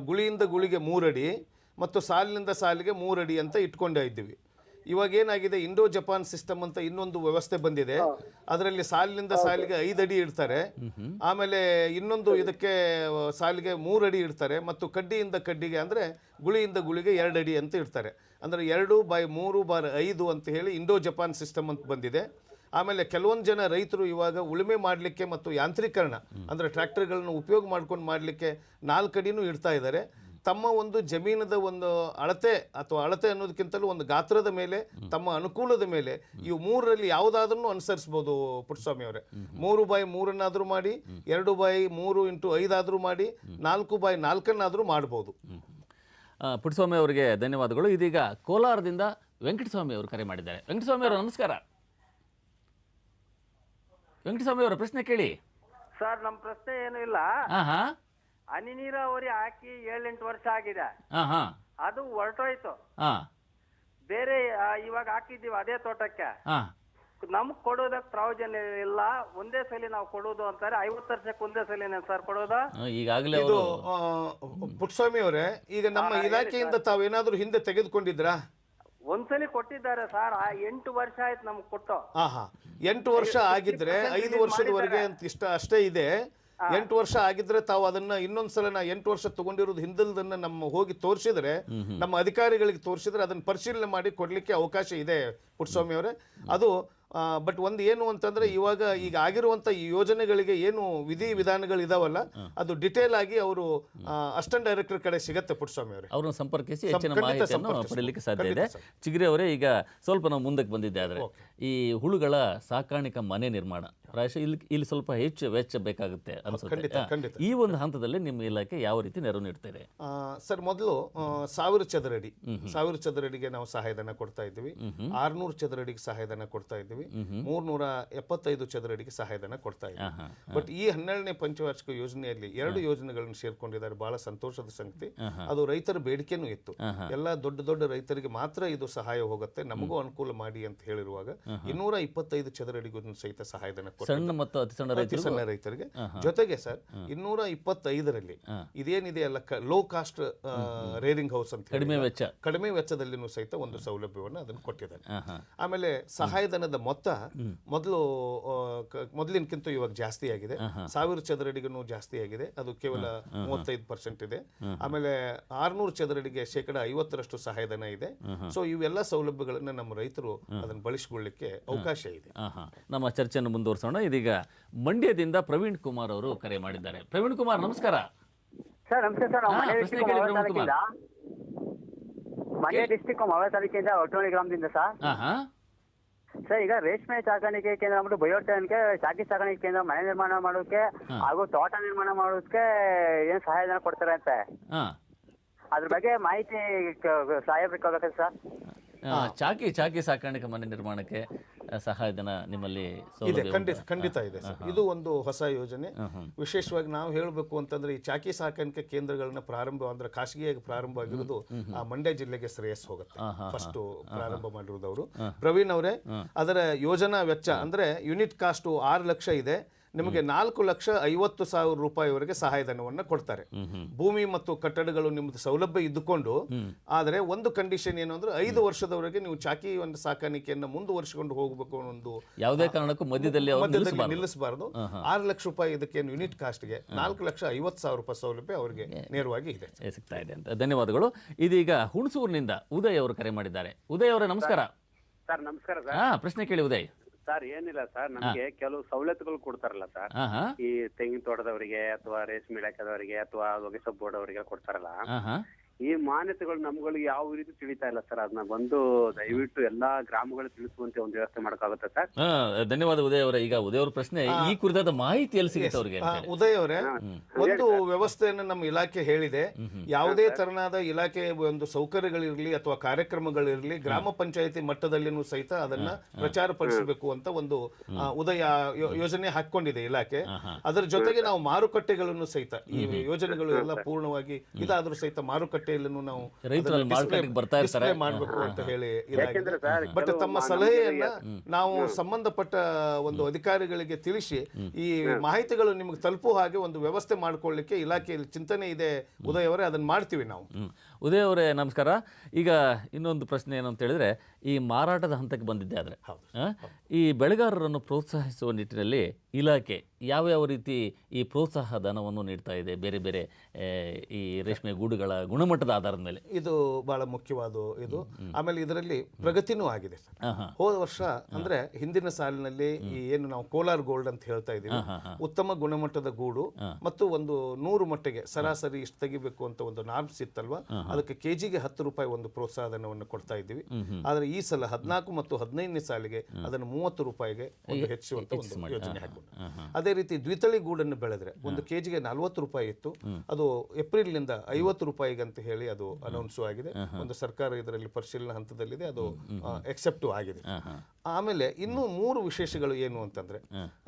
ಗುಳಿಯಿಂದ ಗುಳಿಗೆ 3 ಅಡಿ ಮತ್ತು ಸಾಲಿನಿಂದ ಸಾಲಿಗೆ 3 ಅಡಿ ಅಂತ ಇಟ್ಕೊಂಡೇ ಇದ್ದೀವಿ. ಇವಾಗ ಏನಾಗಿದೆ, ಇಂಡೋ ಜಪಾನ್ ಸಿಸ್ಟಮ್ ಅಂತ ಇನ್ನೊಂದು ವ್ಯವಸ್ಥೆ ಬಂದಿದೆ. ಅದರಲ್ಲಿ ಸಾಲಿನಿಂದ ಸಾಲಿಗೆ 5 ಅಡಿ ಇಡ್ತಾರೆ. ಆಮೇಲೆ ಇನ್ನೊಂದು ಇದಕ್ಕೆ ಸಾಲಿಗೆ 3 ಅಡಿ ಇಡ್ತಾರೆ ಮತ್ತು ಕಡ್ಡಿಯಿಂದ ಕಡ್ಡಿಗೆ, ಅಂದರೆ ಗುಳಿಯಿಂದ ಗುಳಿಗೆ 2 ಅಡಿ ಅಂತ ಇಡ್ತಾರೆ. ಅಂದರೆ 2/3/5 ಅಂತ ಹೇಳಿ ಇಂಡೋ ಜಪಾನ್ ಸಿಸ್ಟಮ್ ಅಂತ ಬಂದಿದೆ. ಆಮೇಲೆ ಕೆಲವೊಂದು ಜನ ರೈತರು ಇವಾಗ ಉಳುಮೆ ಮಾಡಲಿಕ್ಕೆ ಮತ್ತು ಯಾಂತ್ರೀಕರಣ ಅಂದರೆ ಟ್ರ್ಯಾಕ್ಟರ್ಗಳನ್ನು ಉಪಯೋಗ ಮಾಡ್ಕೊಂಡು ಮಾಡಲಿಕ್ಕೆ 4 ಅಡಿನೂ ಇಡ್ತಾ ಇದ್ದಾರೆ. ತಮ್ಮ ಒಂದು ಜಮೀನದ ಒಂದು ಅಳತೆ ಅಥವಾ ಅಳತೆ ಅನ್ನೋದಕ್ಕಿಂತಲೂ ಒಂದು ಗಾತ್ರದ ಮೇಲೆ, ತಮ್ಮ ಅನುಕೂಲದ ಮೇಲೆ ಇವು 3ರಲ್ಲಿ ಯಾವುದಾದ್ರೂ ಅನುಸರಿಸ್ಬೋದು ಪುಟ್ಟಸ್ವಾಮಿ ಅವರೇ. 3x3 ಮಾಡಿ, 2x3 × 5 ಆದರೂ ಮಾಡಿ, 4x4 ಮಾಡ್ಬೋದು. ಪುಟ್ಟಸ್ವಾಮಿ ಅವರಿಗೆ ಧನ್ಯವಾದಗಳು. ಇದೀಗ ಕೋಲಾರದಿಂದ ವೆಂಕಟಸ್ವಾಮಿ ಅವರು ಕರೆ ಮಾಡಿದ್ದಾರೆ. ವೆಂಕಟಸ್ವಾಮಿ ಅವರು ನಮಸ್ಕಾರ. ವೆಂಕಟಸ್ವಾಮಿ ಅವರ ಪ್ರಶ್ನೆ ಕೇಳಿ. ಸರ್, ನಮ್ಮ ಪ್ರಶ್ನೆ ಏನು ಇಲ್ಲ. ಹಾ ಹಾ ಹನಿ ನೀರಾವರಿ ಹಾಕಿ 7-8 ವರ್ಷ ಆಗಿದೆ. ಹಾ ಹಾ ಅದು ಹೊರಟೋಯ್ತು. ಹಾ ಬೇರೆ ಇವಾಗ ಹಾಕಿದ್ದೀವಿ ಅದೇ ತೋಟಕ್ಕೆ. ಹಾ ನಮ್ಗ್ ಕೊಡೋದಕ್ಕೆ ಪ್ರಯೋಜನ ಇಲ್ಲ. ಒಂದೇ ಸಲ ನಾವು ಕೊಡೋದು ಅಂತಾರೆ. 50 ವರ್ಷಕ್ಕೆ ಒಂದೇ ಸಲಿನೇ ಸರ್ ಕೊಡೋದು. ಈಗಾಗಲೇ ಇದು ಅವರು ಪುಟ್ಟಸ್ವಾಮಿ ಅವರೇ, ಈಗ ನಮ್ಮ ಇಲಾಖೆಯಿಂದ ತಾವೇನಾದ್ರೂ ಹಿಂದೆ ತೆಗೆದುಕೊಂಡಿದ್ರಾ? ಒಂದ್ಸಲಿ ಕೊಟ್ಟಿದ್ದಾರೆ ಸರ್. 8 ವರ್ಷ ಆಯ್ತು ನಮ್ಗೆ ಕೊಟ್ಟು. 8 ವರ್ಷ ಆಗಿದ್ರೆ 5 ವರ್ಷದವರೆಗೆ ಅಂತ ಅಷ್ಟೇ ಇದೆ. 8 ವರ್ಷ ಆಗಿದ್ರೆ ತಾವು ಅದನ್ನ ಇನ್ನೊಂದ್ಸಲ 8 ವರ್ಷ ತಗೊಂಡಿರೋದು ಹಿಂದಲ್ದನ್ನ ನಮ್ಮ ಹೋಗಿ ತೋರಿಸಿದ್ರೆ, ನಮ್ಮ ಅಧಿಕಾರಿಗಳಿಗೆ ತೋರಿಸಿದ್ರೆ ಅದನ್ನ ಪರಿಶೀಲನೆ ಮಾಡಿ ಕೊಡ್ಲಿಕ್ಕೆ ಅವಕಾಶ ಇದೆ ಪುಟ್ಟಸ್ವಾಮಿ ಅವರೇ. ಅದು ಬಟ್ ಒಂದು ಏನು ಅಂತಂದ್ರೆ, ಈಗ ಆಗಿರುವಂತ ಈ ಯೋಜನೆಗಳಿಗೆ ಏನು ವಿಧಾನಗಳು ಇದಾವಲ್ಲ, ಅದು ಡಿಟೇಲ್ ಆಗಿ ಅವರು ಅಸಿಸ್ಟೆಂಟ್ ಡೈರೆಕ್ಟರ್ ಕಡೆ ಸಿಗತ್ತೆ ಪುಟ್ಟಸ್ವಾಮಿ ಅವರೇ. ಅವ್ರನ್ನ ಸಂಪರ್ಕಿಸಿ ಹೆಚ್ಚಿನ ಮಾಹಿತಿಯನ್ನು ಪಡೆಯಲಿಕ್ಕೆ ಸಾಧ್ಯ ಇದೆ. ಚಿಗಿರಿ ಅವರೇ, ಈಗ ಸ್ವಲ್ಪ ನಾವು ಮುಂದಕ್ಕೆ ಬಂದಿದ್ದೆ, ಆದರೆ ಈ ಹುಳುಗಳ ಸಾಕಾಣಿಕಾ ಮನೆ ನಿರ್ಮಾಣ ಪ್ರಾಯಶಃ ಇಲ್ಲಿ ಸ್ವಲ್ಪ ಹೆಚ್ಚು ವೆಚ್ಚ ಬೇಕಾಗುತ್ತೆ ಅನ್ಸುತ್ತೆ. ಈ ಒಂದು ಹಂತದಲ್ಲಿ ನಿಮ್ಮ ಇಲಾಖೆ ಯಾವ ರೀತಿ ನೆರವು ನೀಡ್ತಿದೆ? ಸರ್, ಮೊದಲು 1000 ಚದರಡಿ 1000 ಚದರಡಿಗೆ ನಾವು ಸಹಾಯಧನ ಕೊಡ್ತಾ ಇದ್ದೀವಿ. 600 ಚದರಡಿಗೆ ಸಹಾಯಧನ ಕೊಡ್ತಾ ಇದ್ದೀವಿ. 375 ಚದರಡಿಗೆ ಸಹಾಯಧನ ಕೊಡ್ತಾ ಇದ್ದೀವಿ. ಬಟ್ ಈ 12ನೇ ಪಂಚವಾರ್ಷಿಕ ಯೋಜನೆಯಲ್ಲಿ 2 ಯೋಜನೆಗಳನ್ನು ಸೇರ್ಕೊಂಡಿದ್ದಾರೆ. ಬಹಳ ಸಂತೋಷದ ಸಂಗತಿ. ಅದು ರೈತರ ಬೇಡಿಕೆನೂ ಇತ್ತು. ಎಲ್ಲ ದೊಡ್ಡ ರೈತರಿಗೆ ಮಾತ್ರ ಇದು ಸಹಾಯ ಹೋಗುತ್ತೆ, ನಮಗೂ ಅನುಕೂಲ ಮಾಡಿ ಅಂತ ಹೇಳಿರುವಾಗ 225 ಚದರಡಿಗೂ ಸಹಿತ ಸಹಾಯಧನ ಸಣ್ಣ ಮತ್ತು ಅತಿ ಸಣ್ಣ ರೈತರಿಗೆ. ಜೊತೆಗೆ ಸರ್, 225ರಲ್ಲಿ ಇದೇನಿದೆ ಅಲ್ಲ, ಲೋ ಕಾಸ್ಟ್ ರೇರಿಂಗ್ ಹೌಸ್ ಅಂತ ಕಡಿಮೆ ವೆಚ್ಚದಲ್ಲಿನೂ ಸಹಿತ ಒಂದು ಸೌಲಭ್ಯವನ್ನು ಅದನ್ನು ಕೊಟ್ಟಿದ್ದಾರೆ. ಆಮೇಲೆ ಸಹಾಯಧನದ ಮೊತ್ತ ಮೊದಲಿನಕ್ಕಿಂತ ಇವಾಗ ಜಾಸ್ತಿ ಆಗಿದೆ. 1000 ಚದರಡಿಗೂ ಜಾಸ್ತಿ ಆಗಿದೆ. ಅದು ಕೇವಲ 35% ಇದೆ. ಆಮೇಲೆ 600 ಚದರಡಿಗೆ 50% ಸಹಾಯಧನ ಇದೆ. ಸೊ ಇವೆಲ್ಲ ಸೌಲಭ್ಯಗಳನ್ನ ನಮ್ಮ ರೈತರು ಅದನ್ನು ಬಳಸಿಕೊಳ್ಳಿಕ್ಕೆ ಅವಕಾಶ ಇದೆ. ನಮ್ಮ ಚರ್ಚೆಯನ್ನು ಮುಂದುವರಿಸೋಣ. ಇದೀಗ ಮಂಡ್ಯದಿಂದ ಪ್ರವೀಣ್ ಕುಮಾರ್ ಅವರು ಕರೆ ಮಾಡಿದ್ದಾರೆ. ಪ್ರವೀಣ್ ಕುಮಾರ್, ನಮಸ್ಕಾರ. ಸರ್, ನಮಸ್ತೆ ಸರ್. ಮಂಡ್ಯ ಡಿಸ್ಟಿಕ್ ಮವಳ ತಾಲೂಕಿಂದ ಒಟ್ಟೋಳಿ ಗ್ರಾಮದಿಂದ ಸರ್. ಸರ್, ಈಗ ರೇಷ್ಮೆ ಸಾಕಾಣಿಕೆ ಕೇಂದ್ರ ಅಂದ್ಬಿಟ್ಟು ಬಯೋಟೆನ್ಗೆ ಚಾಕಿ ಸಾಕಾಣಿಕೆ ಕೇಂದ್ರ ಮನೆ ನಿರ್ಮಾಣ ಮಾಡೋಕೆ ಹಾಗೂ ತೋಟ ನಿರ್ಮಾಣ ಮಾಡೋದಕ್ಕೆ ಏನ್ ಸಹಾಯಧನ ಕೊಡ್ತಾರೆ ಅಂತ ಅದ್ರ ಬಗ್ಗೆ ಮಾಹಿತಿ ಸಹಾಯ ಬೇಕಾಗತ್ತೆ ಸರ್. ಚಾಕಿ ಸಾಕಾಣಿಕೆ ಮನೆ ನಿರ್ಮಾಣಕ್ಕೆ ಸಹಾಯಧನ ನಿಮ್ಮಲ್ಲಿ ಇದೆ? ಖಂಡಿತ ಇದೆ ಸರ್. ಇದು ಒಂದು ಹೊಸ ಯೋಜನೆ. ವಿಶೇಷವಾಗಿ ನಾವು ಹೇಳಬೇಕು ಅಂತಂದ್ರೆ, ಈ ಚಾಕಿ ಸಾಕಾಣಿಕೆ ಕೇಂದ್ರಗಳನ್ನ ಅಂದ್ರೆ ಖಾಸಗಿಯಾಗಿ ಪ್ರಾರಂಭ ಆಗಿರೋದು ಆ ಮಂಡ್ಯ ಜಿಲ್ಲೆಗೆ ಶ್ರೇಯಸ್ ಹೋಗುತ್ತೆ. ಫಸ್ಟ್ ಪ್ರಾರಂಭ ಮಾಡಿರೋದು ಅವರು ಪ್ರವೀಣ್ ಅವರೇ. ಅದರ ಯೋಜನಾ ವೆಚ್ಚ ಅಂದ್ರೆ ಯೂನಿಟ್ ಕಾಸ್ಟ್ 6 ಲಕ್ಷ ಇದೆ. ನಿಮಗೆ 4,50,000 ರೂಪಾಯಿವರೆಗೆ ಸಹಾಯಧನವನ್ನು ಕೊಡ್ತಾರೆ. ಭೂಮಿ ಮತ್ತು ಕಟ್ಟಡಗಳು ನಿಮ್ದು ಸೌಲಭ್ಯ ಇದ್ದುಕೊಂಡು, ಆದರೆ ಒಂದು ಕಂಡೀಷನ್ ಏನು ಅಂದ್ರೆ 5 ವರ್ಷದವರೆಗೆ ನೀವು ಚಾಕಿ ಒಂದು ಸಾಕಾಣಿಕೆಯನ್ನು ಮುಂದುವರಿಸಿಕೊಂಡು ಹೋಗಬೇಕು ಅನ್ನೋ ಯಾವುದೇ ಕಾರಣಕ್ಕೂ ಮಧ್ಯದಲ್ಲಿ ನಿಲ್ಲಿಸಬಾರದು. 6 ಲಕ್ಷ ರೂಪಾಯಿ ಇದಕ್ಕೆ ಯೂನಿಟ್ ಕಾಸ್ಟ್ಗೆ 4,50,000 ರೂಪಾಯಿ ಸೌಲಭ್ಯ ಅವರಿಗೆ ನೇರವಾಗಿ ಇದೆ, ಸಿಗ್ತಾ ಇದೆ ಅಂತ. ಧನ್ಯವಾದಗಳು. ಇದೀಗ ಹುಣಸೂರಿನಿಂದ ಉದಯ್ ಅವರು ಕರೆ ಮಾಡಿದ್ದಾರೆ. ಉದಯ್ ಅವರೇ, ನಮಸ್ಕಾರ. ಸರ್, ನಮಸ್ಕಾರ ಸರ್. ಪ್ರಶ್ನೆ ಕೇಳಿ ಉದಯ್. ಸರ್, ಏನಿಲ್ಲ ಸರ್, ನಮಗೆ ಕೆಲವು ಸವಲತ್ತುಗಳು ಕೊಡ್ತಾರಲ್ಲ ಸರ್, ಈ ತೆಂಗಿನ ತೋಟದವರಿಗೆ ಅಥವಾ ರೇಷ್ಮೆ ಇಲಾಖೆದವರಿಗೆ ಅಥವಾ ಒಗೆಸೊಪ್ಪು ಬೋರ್ಡ್ ಅವರಿಗೆ ಕೊಡ್ತಾರಲ್ಲ, ಈ ಮಾನ್ಯತೆಗಳು ನಮ್ಗಳಿಗೆ ಯಾವ ರೀತಿ ತಿಳಿತಾ ಇಲ್ಲ ಸರ್. ಅದನ್ನ ಬಂದು ದಯವಿಟ್ಟು ಎಲ್ಲಾ ಗ್ರಾಮಗಳು ತಿಳಿಸುವಂತೆ ಒಂದು ವ್ಯವಸ್ಥೆ ಮಾಡಕ್ಕಾಗುತ್ತೆ ಸರ್? ಧನ್ಯವಾದ ಉದಯ್ ಅವರೇ. ಈಗ ಉದಯ್ ಅವ್ರ ಪ್ರಶ್ನೆ, ಈ ಕುರಿತಾದ ಮಾಹಿತಿ ಎಲ್ಲಿ ಸಿಗುತ್ತೆ ಅವರಿಗೆ? ಉದಯ್ ಅವರೇ, ಒಂದು ವ್ಯವಸ್ಥೆಯನ್ನು ನಮ್ಮ ಇಲಾಖೆ ಹೇಳಿದೆ. ಯಾವುದೇ ತರನಾದ ಇಲಾಖೆ ಒಂದು ಸೌಕರ್ಯಗಳಿರ್ಲಿ ಅಥವಾ ಕಾರ್ಯಕ್ರಮಗಳಿರ್ಲಿ, ಗ್ರಾಮ ಪಂಚಾಯತಿ ಮಟ್ಟದಲ್ಲಿನೂ ಸಹಿತ ಅದನ್ನ ಪ್ರಚಾರ ಪಡಿಸಬೇಕು ಅಂತ ಒಂದು ಉದಯ ಯೋಜನೆ ಹಾಕೊಂಡಿದೆ ಇಲಾಖೆ. ಅದರ ಜೊತೆಗೆ ನಾವು ಮಾರುಕಟ್ಟೆಗಳನ್ನು ಸಹಿತ, ಈ ಯೋಜನೆಗಳು ಎಲ್ಲ ಪೂರ್ಣವಾಗಿ ಇದಾದ್ರೂ ಸಹಿತ ಮಾರುಕಟ್ಟೆ ನಾವು ಡಿಸ್ಪ್ಲೇ ಮಾಡಬೇಕು ಅಂತ ಹೇಳಿ ಇದಾಗಿದೆ. ಬಟ್ ತಮ್ಮ ಸಲಹೆಯನ್ನ ನಾವು ಸಂಬಂಧಪಟ್ಟ ಒಂದು ಅಧಿಕಾರಿಗಳಿಗೆ ತಿಳಿಸಿ ಈ ಮಾಹಿತಿಗಳು ನಿಮಗೆ ತಲುಪುವ ಹಾಗೆ ಒಂದು ವ್ಯವಸ್ಥೆ ಮಾಡ್ಕೊಳ್ಳಿಕ್ಕೆ ಇಲಾಖೆಯಲ್ಲಿ ಚಿಂತನೆ ಇದೆ ಉದಯ್ ಅವರೇ. ಅದನ್ನ ಮಾಡ್ತೀವಿ ನಾವು. ಉದಯ್ ಅವರೇ ನಮಸ್ಕಾರ. ಈಗ ಇನ್ನೊಂದು ಪ್ರಶ್ನೆ ಏನು ಅಂತ ಹೇಳಿದ್ರೆ, ಈ ಮಾರಾಟದ ಹಂತಕ್ಕೆ ಬಂದಿದ್ದೆ ಆದರೆ ಈ ಬೆಳೆಗಾರರನ್ನು ಪ್ರೋತ್ಸಾಹಿಸುವ ನಿಟ್ಟಿನಲ್ಲಿ ಇಲಾಖೆ ಯಾವ್ಯಾವ ರೀತಿ ಈ ಪ್ರೋತ್ಸಾಹ ಧನವನ್ನು ನೀಡ್ತಾ ಇದೆ ಬೇರೆ ಬೇರೆ ಈ ರೇಷ್ಮೆ ಗೂಡುಗಳ ಗುಣಮಟ್ಟದ ಆಧಾರದ ಮೇಲೆ? ಇದು ಬಹಳ ಮುಖ್ಯವಾದ ಇದು. ಆಮೇಲೆ ಇದರಲ್ಲಿ ಪ್ರಗತಿನೂ ಆಗಿದೆ ಸರ್. ಹೋದ ವರ್ಷ ಅಂದ್ರೆ ಹಿಂದಿನ ಸಾಲಿನಲ್ಲಿ ಈ ಏನು ನಾವು ಕೋಲಾರ್ ಗೋಲ್ಡ್ ಅಂತ ಹೇಳ್ತಾ ಇದೀವಿ, ಉತ್ತಮ ಗುಣಮಟ್ಟದ ಗೂಡು ಮತ್ತು ಒಂದು 100 ಮಟ್ಟಿಗೆ ಸರಾಸರಿ ಇಷ್ಟು ತೆಗಿಬೇಕು ಅಂತ ಒಂದು ನಾರ್ಮ್ಸ್ ಇತ್ತಲ್ವಾ, ಅದಕ್ಕೆ ಕೆಜಿಗೆ 10 ರೂಪಾಯಿ ಒಂದು ಪ್ರೋತ್ಸಾಹಧನವನ್ನು ಕೊಡ್ತಾ ಇದ್ದೀವಿ. ಆದ್ರೆ ಈ ಸಲ 14 ಮತ್ತು 15ನೇ ಸಾಲಿಗೆ ಅದನ್ನು 30 ರೂಪಾಯಿಗೆ ಒಂದು ಹೆಚ್ಚುವಂತ ಒಂದು ಯೋಜನೆ ಹಾಕೊಂಡು, ಅದೇ ರೀತಿ ದ್ವಿತಳಿ ಗೂಡನ್ನು ಬೆಳೆದ್ರೆ ಒಂದು ಕೆಜಿಗೆ 40 ರೂಪಾಯಿ ಇತ್ತು, ಅದು ಏಪ್ರಿಲ್ ನಿಂದ 50 ರೂಪಾಯಿಗೆ ಅಂತ ಹೇಳಿ ಅದು ಅನೌನ್ಸ್ ಆಗಿದೆ. ಒಂದು ಸರ್ಕಾರ ಇದರಲ್ಲಿ ಪರಿಶೀಲನಾ ಹಂತದಲ್ಲಿದೆ, ಅದು ಎಕ್ಸೆಪ್ಟ್ ಆಗಿದೆ. ಆಮೇಲೆ ಇನ್ನೂ 3 ವಿಶೇಷಗಳು ಏನು ಅಂತಂದ್ರೆ,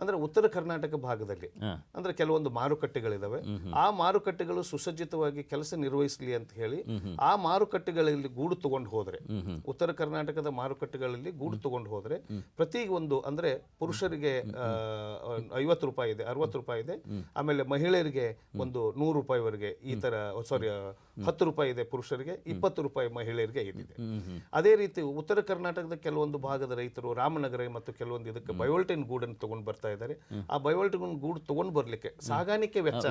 ಅಂದ್ರೆ ಉತ್ತರ ಕರ್ನಾಟಕ ಭಾಗದಲ್ಲಿ ಅಂದ್ರೆ ಕೆಲವೊಂದು ಮಾರುಕಟ್ಟೆಗಳಿದಾವೆ, ಆ ಮಾರುಕಟ್ಟೆಗಳು ಸುಸಜ್ಜಿತವಾಗಿ ಕೆಲಸ ನಿರ್ವಹಿಸಲಿ ಅಂತ ಹೇಳಿ ಆ ಮಾರುಕಟ್ಟೆಗಳಲ್ಲಿ ಗೂಡು ತಗೊಂಡು ಹೋದ್ರೆ, ಉತ್ತರ ಕರ್ನಾಟಕದ ಮಾರುಕಟ್ಟೆಗಳಲ್ಲಿ ಗೂಡು ತಗೊಂಡು ಹೋದ್ರೆ ಪ್ರತಿ ಒಂದು ಅಂದ್ರೆ ಪುರುಷರಿಗೆ 50 ರೂಪಾಯಿ ಇದೆ, 60 ರೂಪಾಯಿ ಇದೆ, ಆಮೇಲೆ ಮಹಿಳೆಯರಿಗೆ ಒಂದು 100 ರೂಪಾಯಿವರೆಗೆ ಈ ತರ 10 ರೂಪಾಯಿ ಇದೆ ಪುರುಷರಿಗೆ, 20 ರೂಪಾಯಿ ಮಹಿಳೆಯರಿಗೆ ಇದೆ. ಅದೇ ರೀತಿ ಉತ್ತರ ಕರ್ನಾಟಕದ ಕೆಲವೊಂದು ಭಾಗದ ರೈತರು ರಾಮನಗರ ಮತ್ತು ಕೆಲವೊಂದು ಇದಕ್ಕೆ ಬಯೋಲ್ಟೈನ್ ಗೂಡನ್ನು ತಗೊಂಡು ಬರ್ತಾ ಇದ್ದಾರೆ. ಆ ಬಯೋಲ್ಟೈನ್ ಗೂಡು ತಗೊಂಡು ಬರ್ಲಿಕ್ಕೆ ಸಾಗಾಣಿಕೆ ವೆಚ್ಚ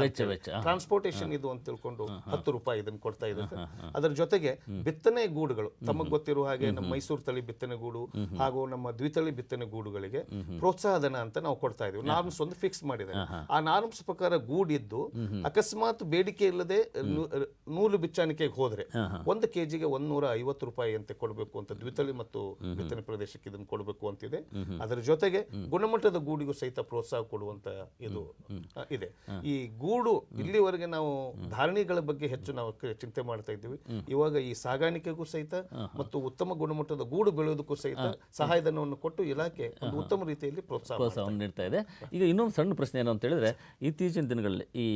ಟ್ರಾನ್ಸ್ಪೋರ್ಟೇಷನ್ ಇದು ಅಂತ ತಿಳ್ಕೊಂಡು 10 ರೂಪಾಯಿ ಇದನ್ನು ಕೊಡ್ತಾ ಇದ್ದಾರೆ. ಅದರ ಜೊತೆಗೆ ಬಿತ್ತನೆ ಗೂಡುಗಳು ತಮಗೆ ಗೊತ್ತಿರುವ ಹಾಗೆ ನಮ್ಮ ಮೈಸೂರು ತಳಿ ಬಿತ್ತನೆ ಗೂಡು ಹಾಗೂ ನಮ್ಮ ದ್ವಿತಳಿ ಬಿತ್ತನೆ ಗೂಡುಗಳಿಗೆ ಪ್ರೋತ್ಸಾಹಧನ ಅಂತ ನಾವು ಕೊಡ್ತಾ ಇದೀವಿ. ನಾರ್ಮ್ಸ್ ಒಂದು ಫಿಕ್ಸ್ ಮಾಡಿದ್ದಾರೆ. ಆ ನಾರ್ಮ್ಸ್ ಪ್ರಕಾರ ಗೂಡಿದ್ದು ಅಕಸ್ಮಾತ್ ಬೇಡಿಕೆ ಇಲ್ಲದೆ ನೂಲು ಬಿಚ್ಚಾಣಿಕೆಗೆ ಹೋದ್ರೆ ಒಂದು ಕೆಜಿಗೆ 150 ರೂಪಾಯಿ ಅಂತ ಕೊಡಬೇಕು ಅಂತ ದ್ವಿತಳಿ ಮತ್ತು ಬಿತ್ತನೆ ಪ್ರದೇಶಕ್ಕೆ ಇದನ್ನು ಕೊಡಬೇಕು ಅಂತಿದೆ. ಅದರ ಜೊತೆಗೆ ಗುಣಮಟ್ಟದ ಗೂಡಿಗೂ ಸಹಿತ ಪ್ರೋತ್ಸಾಹ ಕೊಡುವಂತ ಇದು ಇದೆ. ಈ ಗೂಡು ಇಲ್ಲಿವರೆಗೆ ನಾವು ಧಾರಣೆಗಳ ಬಗ್ಗೆ ಹೆಚ್ಚು ನಾವು ಚಿಂತೆ ಮಾಡ್ತಾ ಇದ್ದೀವಿ. ಇವಾಗ ಈ ಸಾಗಾಣಿಕೆಗೂ ಸಹಿತ ಮತ್ತು ಉತ್ತಮ ಗುಣಮಟ್ಟದ ಗೂಡು ಬೆಳೆಯೋದಕ್ಕೂ ಸಹಿತ ಸಹಾಯಧನವನ್ನು ಕೊಟ್ಟು ಇಲಾಖೆ ಒಂದು ಉತ್ತಮ ರೀತಿಯಲ್ಲಿ ಪ್ರೋತ್ಸಾಹವನ್ನು ನೀಡ್ತಾ ಇದೆ. ಈಗ ಇನ್ನೊಂದು ಸಣ್ಣ ಪ್ರಶ್ನೆ ಏನು ಅಂತ ಹೇಳಿದ್ರೆ, ಇತ್ತೀಚಿನ ದಿನಗಳಲ್ಲಿ ಈ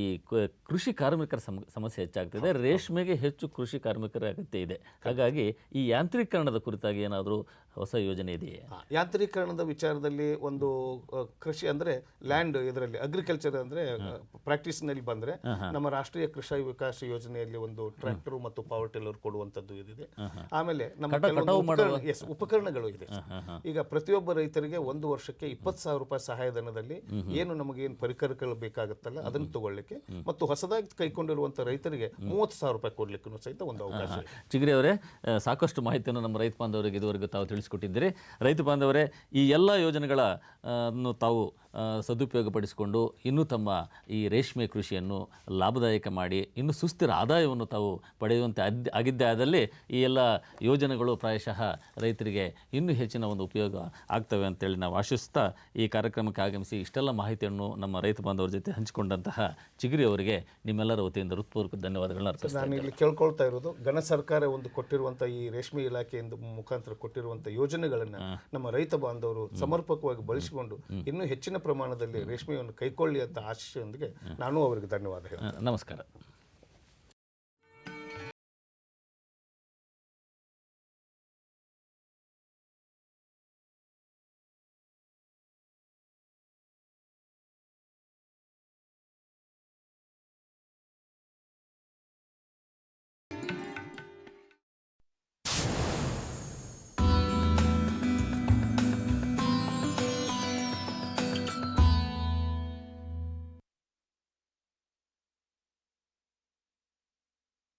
ಕೃಷಿ ಕಾರ್ಮಿಕರ ಸಮಸ್ಯೆ ಹೆಚ್ಚಾಗ್ತಿದೆ, ರೇಷ್ಮೆಗೆ ಹೆಚ್ಚು ಕೃಷಿ ಕಾರ್ಮಿಕರ ಅಗತ್ಯ ಇದೆ. ಹಾಗಾಗಿ ಈ ಯಾಂತ್ರೀಕರಣದ ಕುರಿತಾಗಿ ಏನಾದರೂ ಹೊಸ ಯೋಜನೆ ಇದೆಯೇ? ಯಾಂತ್ರೀಕರಣದ ವಿಚಾರದಲ್ಲಿ ಒಂದು ಕೃಷಿ ಅಂದ್ರೆ ಲ್ಯಾಂಡ್ ಇದರಲ್ಲಿ ಅಗ್ರಿಕಲ್ಚರ್ ಅಂದ್ರೆ ಪ್ರಾಕ್ಟೀಸ್ ನಲ್ಲಿ ಬಂದ್ರೆ ನಮ್ಮ ರಾಷ್ಟ್ರೀಯ ಕೃಷಿ ವಿಕಾಸ ಯೋಜನೆಯಲ್ಲಿ ಒಂದು ಟ್ರ್ಯಾಕ್ಟರ್ ಮತ್ತು ಪವರ್ ಟಿಲ್ಲರ್ ಕೊಡುವಂತದ್ದು ಇದಿದೆ. ಆಮೇಲೆ ನಮ್ಮ ಉಪಕರಣಗಳು ಇದೆ. ಈಗ ಪ್ರತಿಯೊಬ್ಬ ರೈತರಿಗೆ ಒಂದು ವರ್ಷಕ್ಕೆ 20,000 ರೂಪಾಯಿ ಸಹಾಯಧನದಲ್ಲಿ ಏನು ನಮಗೇನು ಪರಿಕರಗಳು ಬೇಕಾಗುತ್ತಲ್ಲ ಅದನ್ನು ತಗೊಳ್ಳಿಕ್ಕೆ ಮತ್ತು ಹೊಸದಾಗಿ ಕೈಕೊಂಡಿರುವಂತ ರೈತರಿಗೆ 30,000 ರೂಪಾಯಿ ಕೊಡ್ಲಿಕ್ಕೂ ಸಹಿತ ಒಂದು ಅವಕಾಶ. ಚಿಗರಿ ಅವರೇ, ಸಾಕಷ್ಟು ಮಾಹಿತಿಯನ್ನು ನಮ್ಮ ರೈತ ಬಾಂಧವರಿಗೆ ಇದುವರೆಗೂ ತಾವು ತಿಳಿಸಿಕೊಟ್ಟಿದ್ದೀರಿ. ರೈತ ಬಾಂಧವರೇ, ಈ ಎಲ್ಲ ಯೋಜನೆಗಳನ್ನು ತಾವು ಸದುಪಯೋಗಪಡಿಸಿಕೊಂಡು ಇನ್ನೂ ತಮ್ಮ ಈ ರೇಷ್ಮೆ ಕೃಷಿಯನ್ನು ಲಾಭದಾಯಕ ಮಾಡಿ ಇನ್ನೂ ಸುಸ್ಥಿರ ಆದಾಯವನ್ನು ತಾವು ಪಡೆಯುವಂತೆ ಆಗಿದ್ದೇ ಆದಲ್ಲಿ ಈ ಎಲ್ಲ ಯೋಜನೆಗಳು ಪ್ರಾಯಶಃ ರೈತರಿಗೆ ಇನ್ನೂ ಹೆಚ್ಚಿನ ಒಂದು ಉಪಯೋಗ ಆಗ್ತವೆ ಅಂತೇಳಿ ನಾವು ಆಶಿಸ್ತಾ ಈ ಕಾರ್ಯಕ್ರಮಕ್ಕೆ ಆಗಮಿಸಿ ಇಷ್ಟೆಲ್ಲ ಮಾಹಿತಿಯನ್ನು ನಮ್ಮ ರೈತ ಬಾಂಧವರ ಜೊತೆ ಹಂಚಿಕೊಂಡಂತಹ ಚಿಗರಿ ಅವರಿಗೆ ನಿಮ್ಮೆಲ್ಲರ ವತಿಯಿಂದ ಹೃತ್ಪೂರ್ವಕ ಧನ್ಯವಾದಗಳನ್ನ ಅರ್ಪಿಸ್ತೀನಿ. ನಾನು ಇಲ್ಲಿ ಕೇಳ್ಕೊಳ್ತಾ ಇರೋದು, ಘನ ಸರ್ಕಾರ ಒಂದು ಕೊಟ್ಟಿರುವಂಥ ಈ ರೇಷ್ಮೆ ಇಲಾಖೆಯಿಂದ ಮುಖಾಂತರ ಕೊಟ್ಟಿರುವಂಥ ಯೋಜನೆಗಳನ್ನು ನಮ್ಮ ರೈತ ಬಾಂಧವರು ಸಮರ್ಪಕವಾಗಿ ಬಳಸಿಕೊಂಡು ಇನ್ನೂ ಹೆಚ್ಚಿನ ಪ್ರಮಾಣದಲ್ಲಿ ರೇಷ್ಮೆಯನ್ನು ಕೈಕೊಳ್ಳಿ ಅಂತ ಆಶಯದೊಂದಿಗೆ ನಾನು ಅವರಿಗೆ ಧನ್ಯವಾದ ಹೇಳ್ತೀನಿ. ನಮಸ್ಕಾರ.